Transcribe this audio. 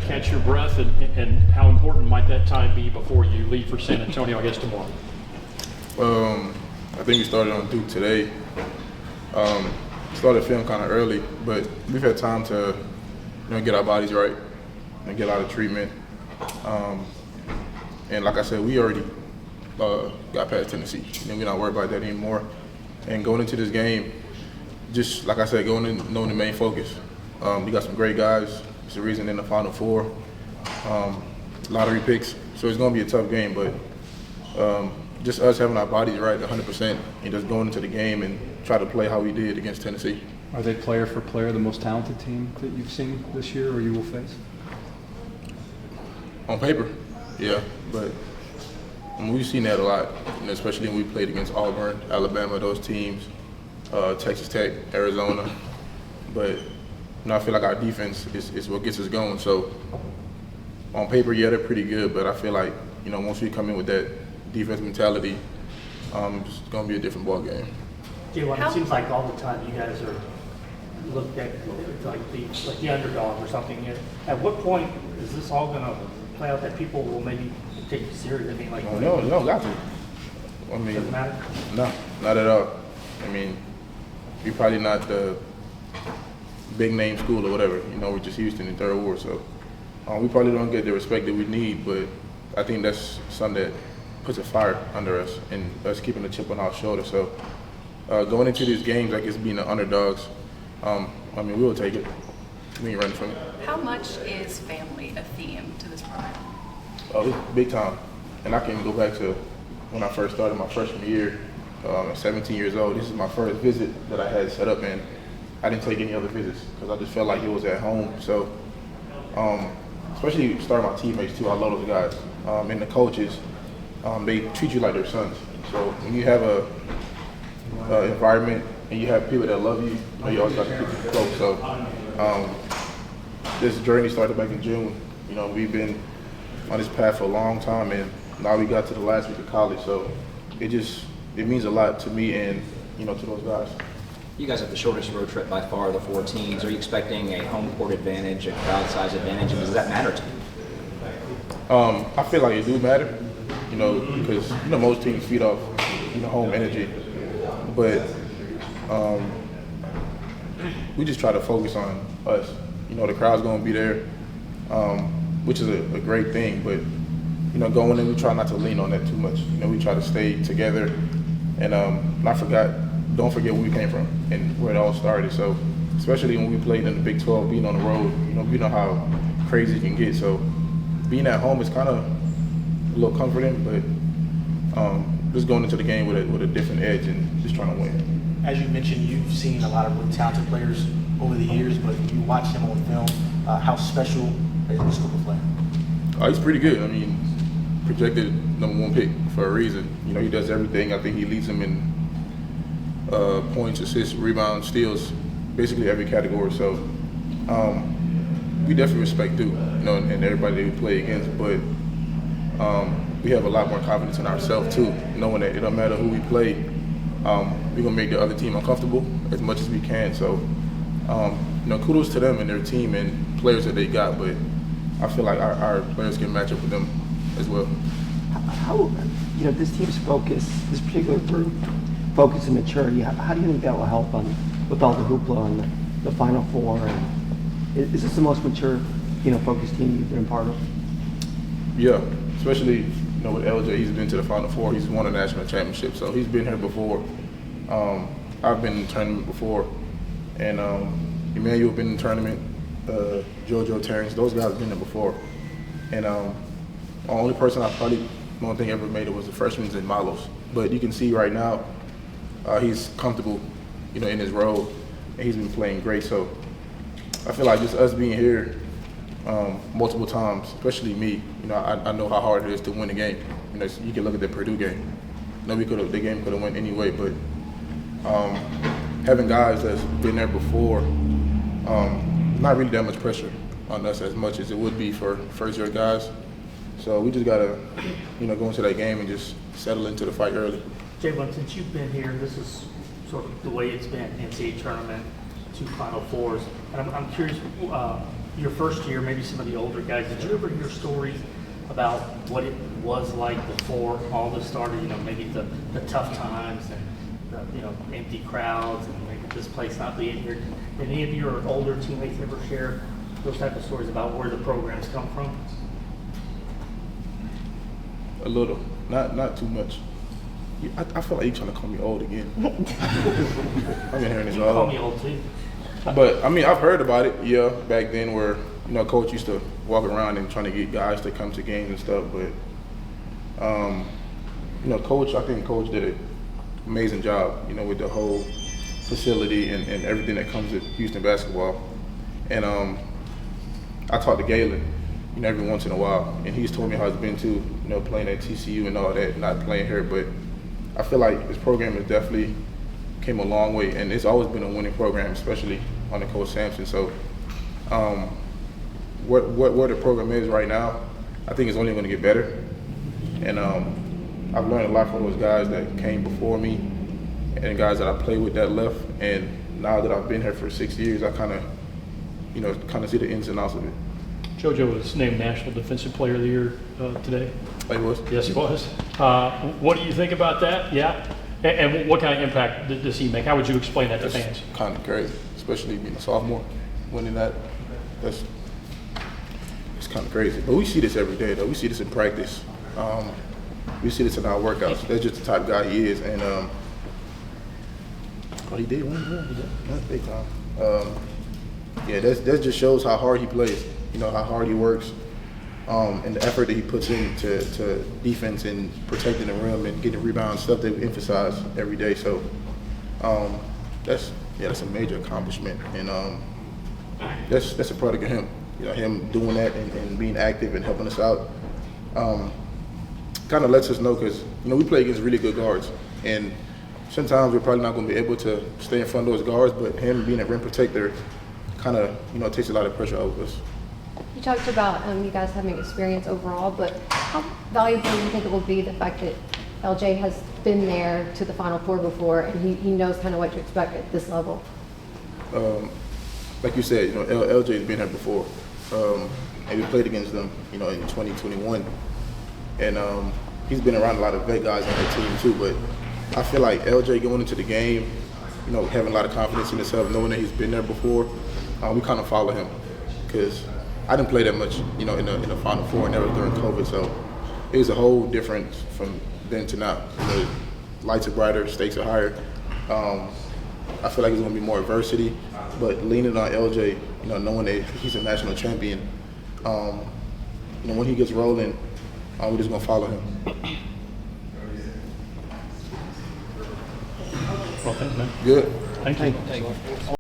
catch your breath, and how important might that time be before you leave for San Antonio, I guess, tomorrow? I think we started on Duke today. Started film kind of early, but we've had time to, get our bodies right and get out of treatment. And like I said, we already got past Tennessee. We're not worried about that anymore. And going into this game, just like I said, going in knowing the main focus. We got some great guys. It's the reason in the Final Four. Lottery picks. So it's going to be a tough game, but just us having our bodies right 100% and just going into the game and try to play how we did against Tennessee. Are they player for player the most talented team that you've seen this year or you will face? On paper, yeah, but we've seen that a lot, especially when we played against Auburn, Alabama, those teams, Texas Tech, Arizona. But I feel like our defense is what gets us going. So on paper, yeah, they're pretty good, but I feel like, once we come in with that defense mentality, it's going to be a different ball game. Jay, it seems like all the time you guys are looked at like the underdog or something. At what point is this all going to play out that people will maybe take you serious? I mean, like no, you don't got to. Doesn't matter? No, not at all. We're probably not the big name school or whatever. We're just Houston in Third Ward, so we probably don't get the respect that we need. But I think that's something that puts a fire under us and us keeping the chip on our shoulder. So going into these games, like it's being the underdogs, we'll take it. We ain't running from it. How much is family a theme to this program? Oh, it's big time. And I can go back to when I first started my freshman year, at 17 years old. This is my first visit that I had set up, and I didn't take any other visits because I just felt like it was at home. So, especially starting my teammates too, I love those guys. And the coaches, they treat you like their sons. So when you have a environment and you have people that love you, you always got to keep them close. So this journey started back in June. We've been on this path for a long time, and now we got to the last week of college. So it means a lot to me and to those guys. You guys have the shortest road trip by far of the four teams. Are you expecting a home court advantage, a crowd size advantage, and does that matter to you? I feel like it do matter, because most teams feed off home energy, but we just try to focus on us. The crowd's gonna be there, which is a great thing, but going in, we try not to lean on that too much. We try to stay together, and don't forget where we came from and where it all started. So, especially when we played in the Big 12, being on the road, we know how crazy it can get. So, being at home is kind of a little comforting, but just going into the game with a different edge and just trying to win. As you mentioned, you've seen a lot of really talented players over the years, but you watch them on film. How special is this group of players? He's pretty good. Projected #1 pick for a reason. He does everything. I think he leads them in points, assists, rebounds, steals, basically every category. So we definitely respect Duke, and everybody that we play against. But we have a lot more confidence in ourselves too, knowing that it don't matter who we play, we're gonna make the other team uncomfortable as much as we can. So kudos to them and their team and players that they got. But I feel like our players can match up with them as well. How this team's focus, this particular group, focus and maturity, how do you think that will help with all the hoopla and the Final Four? And is this the most mature, focused team you've been a part of? Yeah, especially with LJ, he's been to the Final Four. He's won a national championship, so he's been here before. I've been in the tournament before, and Emmanuel been in the tournament. JoJo, Terrence, those guys have been there before. And the only person I probably don't think ever made it was the freshman in Milos. But you can see right now, he's comfortable, in his role, and he's been playing great. So I feel like just us being here multiple times, especially me, I know how hard it is to win a game. You can look at the Purdue game. The game could have went anyway, but having guys that's been there before, not really that much pressure on us as much as it would be for first-year guys. So we just gotta, go into that game and just settle into the fight early. Jalen, since you've been here, this is sort of the way it's been, NCAA tournament, 2 Final Fours. And I'm curious, your first year, maybe some of the older guys, did you ever hear stories about what it was like before all this started? You know, maybe the tough times and the, you know, empty crowds and maybe this place not being here. Did any of your older teammates ever share those type of stories about where the programs come from? A little, not too much. I feel like you're trying to call me old again. I've been hearing this You call all. me old too. But I mean, I've heard about it. Yeah, back then, where you know, coach used to walk around and trying to get guys to come to games and stuff. But you know, I think coach did an amazing job. You know, with the whole facility and everything that comes with Houston basketball. And I talked to Galen, you know, every once in a while, and he's told me how it's been to, you know, playing at TCU and all that, not playing here. But I feel like this program has definitely came a long way, and it's always been a winning program, especially under Coach Sampson. So, where the program is right now, I think it's only going to get better. And I've learned a lot from those guys that came before me, and guys that I played with that left. And now that I've been here for 6 years, I kind of see the ins and outs of it. JoJo was named National Defensive Player of the Year today. Oh, he was? Yes, he was. What do you think about that? Yeah. And what kind of impact does he make? How would you explain that to fans? Kind of crazy, especially being a sophomore, winning that. It's kind of crazy. But we see this every day, though. We see this in practice. We see this in our workouts. That's just the type of guy he is. And he did win. Yeah, that's big time. Yeah, that just shows how hard he plays. You know, how hard he works, and the effort that he puts into defense and protecting the rim and getting rebounds, stuff that we emphasize every day. So that's a major accomplishment, and that's a product of him. You know, him doing that and being active and helping us out. Kind of lets us know, because you know, we play against really good guards, and sometimes we're probably not going to be able to stay in front of those guards. But him being a rim protector kind of, you know, takes a lot of pressure off of us. You talked about you guys having experience overall, but how valuable do you think it will be the fact that LJ has been there to the Final Four before, and he knows kind of what to expect at this level? Like you said, you know, LJ has been here before, and we played against them, you know, in 2021, and he's been around a lot of vet guys on that team too. But I feel like LJ going into the game, you know, having a lot of confidence in himself, knowing that he's been there before, we kind of follow him, because I didn't play that much, you know, in the Final Four, and that was during COVID. So it was a whole difference from then to now. You know, lights are brighter, stakes are higher. I feel like there's going to be more adversity, but leaning on LJ, you know, knowing that he's a national champion, you know, when he gets rolling, we're just going to follow him. Well, thanks, man. Good. Thank you.